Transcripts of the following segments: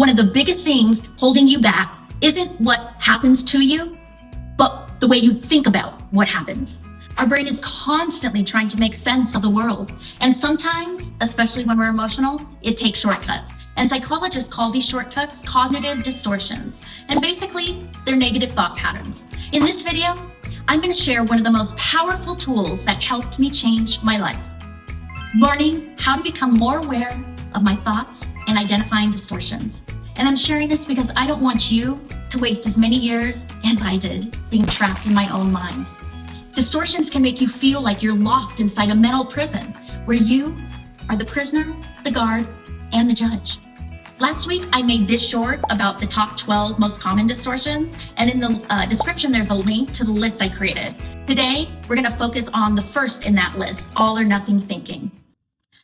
One of the biggest things holding you back isn't what happens to you, but the way you think about what happens. Our brain is constantly trying to make sense of the world. And sometimes, especially when we're emotional, it takes shortcuts. And psychologists call these shortcuts cognitive distortions. And basically, they're negative thought patterns. In this video, I'm going to share one of the most powerful tools that helped me change my life. Learning how to become more aware of my thoughts and identifying distortions. And I'm sharing this because I don't want you to waste as many years as I did being trapped in my own mind. Distortions can make you feel like you're locked inside a mental prison where you are the prisoner, the guard, and the judge. Last week, I made this short about the top 12 most common distortions, and in the description, there's a link to the list I created. Today, we're going to focus on the first in that list, all or nothing thinking.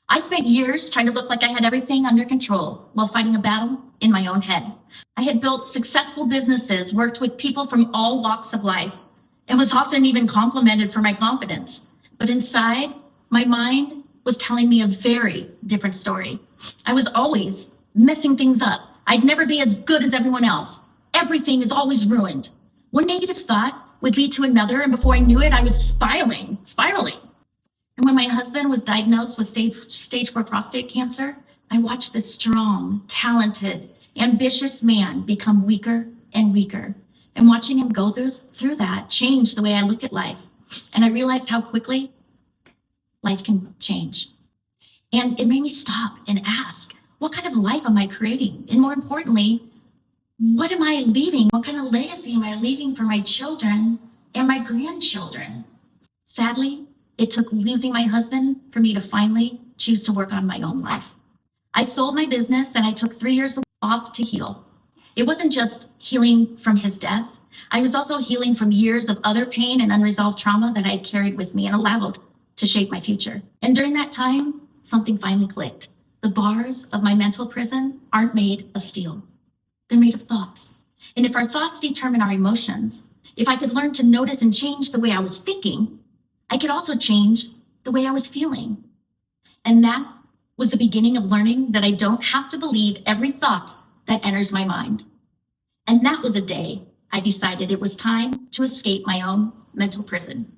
I spent years trying to look like I had everything under control while fighting a battle in my own head. I had built successful businesses, worked with people from all walks of life, and was often even complimented for my confidence. But inside, my mind was telling me a very different story. I was always messing things up. I'd never be as good as everyone else. Everything is always ruined. One negative thought would lead to another, and before I knew it, I was spiraling. And when my husband was diagnosed with stage 4 prostate cancer, I watched this strong, talented, ambitious man become weaker and weaker. And watching him go through that changed the way I look at life. And I realized how quickly life can change. And it made me stop and ask, what kind of life am I creating? And more importantly, what am I leaving? What kind of legacy am I leaving for my children and my grandchildren? Sadly, it took losing my husband for me to finally choose to work on my own life. I sold my business and I took 3 years off to heal. It wasn't just healing from his death. I was also healing from years of other pain and unresolved trauma that I had carried with me and allowed to shape my future. And during that time, something finally clicked. The bars of my mental prison aren't made of steel. They're made of thoughts. And if our thoughts determine our emotions, if I could learn to notice and change the way I was thinking, I could also change the way I was feeling. And that was the beginning of learning that I don't have to believe every thought that enters my mind. And that was a day I decided it was time to escape my own mental prison.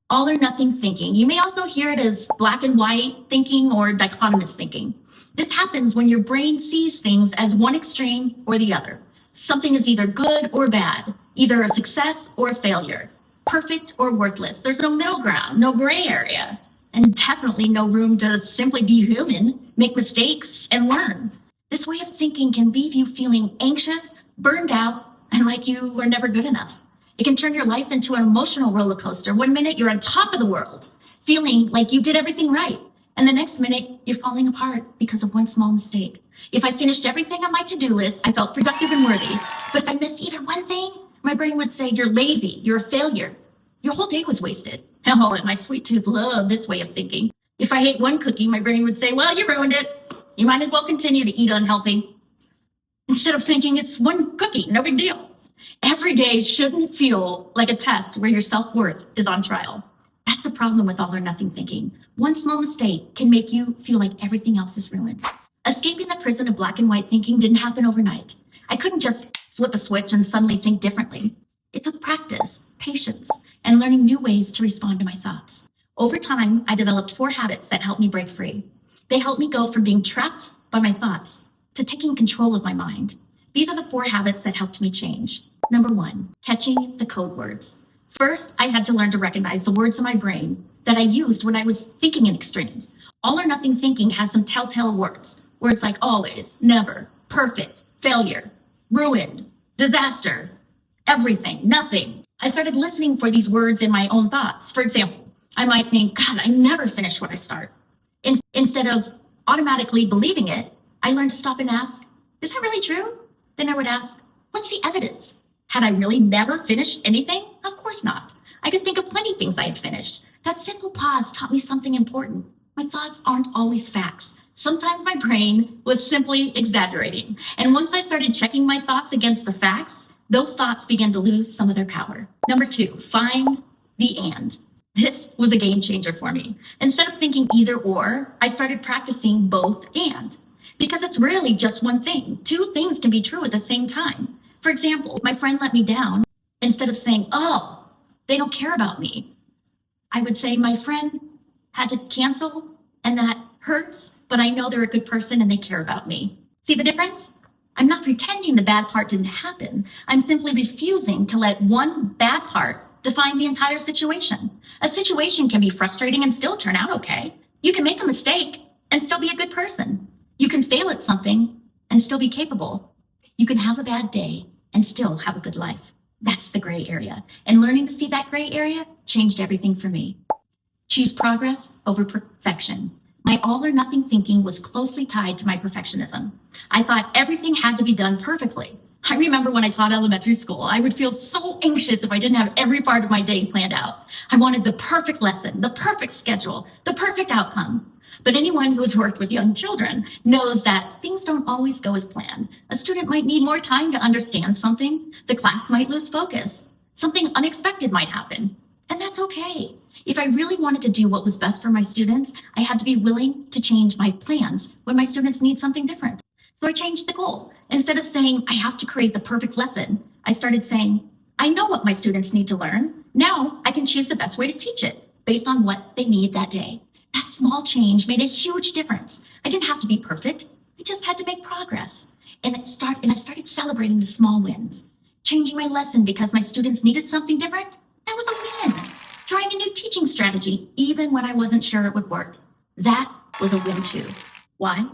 All or nothing thinking. You may also hear it as black and white thinking or dichotomous thinking. This happens when your brain sees things as one extreme or the other. Something is either good or bad, either a success or a failure, perfect or worthless. There's no middle ground, no gray area, and definitely no room to simply be human, make mistakes, and learn. This way of thinking can leave you feeling anxious, burned out, and like you were never good enough. It can turn your life into an emotional roller coaster. One minute you're on top of the world, feeling like you did everything right. And the next minute you're falling apart because of one small mistake. If I finished everything on my to-do list, I felt productive and worthy. But if I missed even one thing, my brain would say, you're lazy, you're a failure. Your whole day was wasted. Oh, and my sweet tooth loved this way of thinking. If I ate one cookie, my brain would say, well, you ruined it. You might as well continue to eat unhealthy. Instead of thinking it's one cookie, no big deal. Every day shouldn't feel like a test where your self-worth is on trial. That's a problem with all or nothing thinking. One small mistake can make you feel like everything else is ruined. Escaping the prison of black and white thinking didn't happen overnight. I couldn't just flip a switch and suddenly think differently. It took practice, patience, and learning new ways to respond to my thoughts. Over time, I developed 4 habits that helped me break free. They helped me go from being trapped by my thoughts to taking control of my mind. These are the 4 habits that helped me change. Number 1, catching the code words. First, I had to learn to recognize the words in my brain that I used when I was thinking in extremes. All or nothing thinking has some telltale words. Words like always, never, perfect, failure, ruined, disaster, everything, nothing. I started listening for these words in my own thoughts. For example, I might think, God, I never finish what I start. Instead of automatically believing it, I learned to stop and ask, is that really true? Then I would ask, what's the evidence? Had I really never finished anything? Of course not. I could think of plenty of things I had finished. That simple pause taught me something important. My thoughts aren't always facts. Sometimes my brain was simply exaggerating. And once I started checking my thoughts against the facts, those thoughts began to lose some of their power. Number 2, find the and. This was a game changer for me. Instead of thinking either or, I started practicing both and. because it's rarely just one thing. Two things can be true at the same time. For example, my friend let me down. Instead of saying, oh, they don't care about me, I would say my friend had to cancel and that hurts, but I know they're a good person and they care about me. See the difference? I'm not pretending the bad part didn't happen. I'm simply refusing to let one bad part define the entire situation. A situation can be frustrating and still turn out okay. You can make a mistake and still be a good person. You can fail at something and still be capable. You can have a bad day and still have a good life. That's the gray area. And learning to see that gray area changed everything for me. Choose progress over perfection. My all or nothing thinking was closely tied to my perfectionism. I thought everything had to be done perfectly. I remember when I taught elementary school, I would feel so anxious if I didn't have every part of my day planned out. I wanted the perfect lesson, the perfect schedule, the perfect outcome. But anyone who has worked with young children knows that things don't always go as planned. A student might need more time to understand something. The class might lose focus. Something unexpected might happen. And that's okay. If I really wanted to do what was best for my students, I had to be willing to change my plans when my students need something different. So I changed the goal. Instead of saying, I have to create the perfect lesson, I started saying, I know what my students need to learn. Now I can choose the best way to teach it based on what they need that day. That small change made a huge difference. I didn't have to be perfect. I just had to make progress. And I started celebrating the small wins. Changing my lesson because my students needed something different, that was a win. Trying a new teaching strategy, even when I wasn't sure it would work, that was a win too. Why?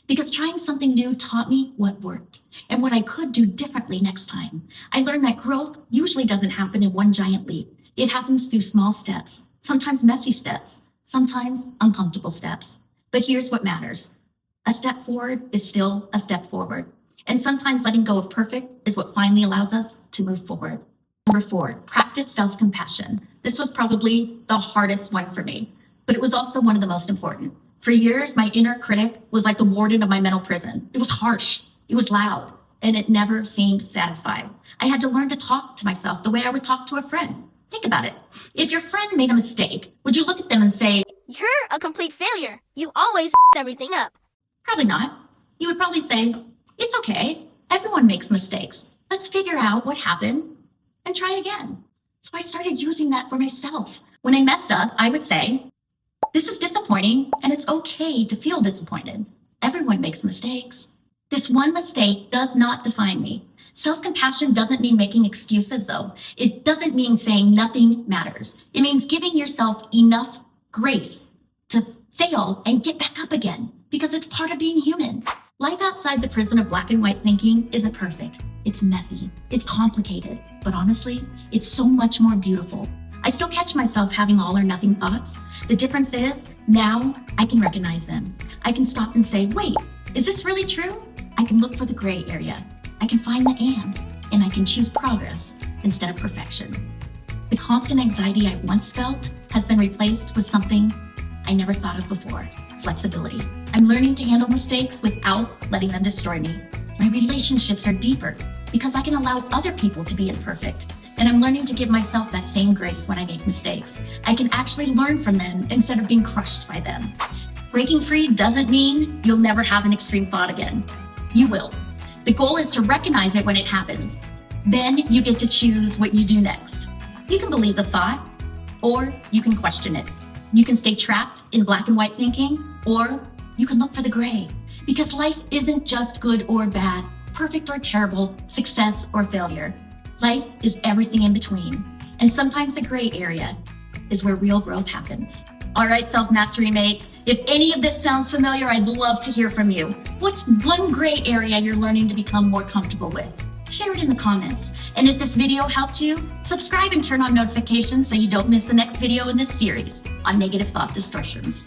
Because trying something new taught me what worked and what I could do differently next time. I learned that growth usually doesn't happen in one giant leap. It happens through small steps, sometimes messy steps, sometimes uncomfortable steps. But here's what matters. A step forward is still a step forward. And sometimes letting go of perfect is what finally allows us to move forward. Number 4, practice self-compassion. This was probably the hardest one for me, but it was also one of the most important. For years, my inner critic was like the warden of my mental prison. It was harsh, it was loud, and it never seemed satisfied. I had to learn to talk to myself the way I would talk to a friend. Think about it. If your friend made a mistake, would you look at them and say, "You're a complete failure. You always everything up"? Probably not. You would probably say, it's okay. Everyone makes mistakes. Let's figure out what happened and try again. So I started using that for myself. When I messed up, I would say, this is disappointing and it's okay to feel disappointed. Everyone makes mistakes. This one mistake does not define me. Self-compassion doesn't mean making excuses though. It doesn't mean saying nothing matters. It means giving yourself enough grace to fail and get back up again because it's part of being human. Life outside the prison of black and white thinking isn't perfect. It's messy, it's complicated, but honestly, it's so much more beautiful. I still catch myself having all or nothing thoughts. The difference is now I can recognize them. I can stop and say, wait, is this really true? I can look for the gray area. I can find the and I can choose progress instead of perfection. The constant anxiety I once felt has been replaced with something I never thought of before, flexibility. I'm learning to handle mistakes without letting them destroy me. My relationships are deeper because I can allow other people to be imperfect. And I'm learning to give myself that same grace when I make mistakes. I can actually learn from them instead of being crushed by them. Breaking free doesn't mean you'll never have an extreme thought again. You will. The goal is to recognize it when it happens. Then you get to choose what you do next. You can believe the thought, or you can question it. You can stay trapped in black and white thinking, or you can look for the gray. Because life isn't just good or bad, perfect or terrible, success or failure. Life is everything in between. And sometimes the gray area is where real growth happens. All right, self-mastery mates, if any of this sounds familiar, I'd love to hear from you. What's one gray area you're learning to become more comfortable with? Share it in the comments. And if this video helped you, subscribe and turn on notifications so you don't miss the next video in this series on negative thought distortions.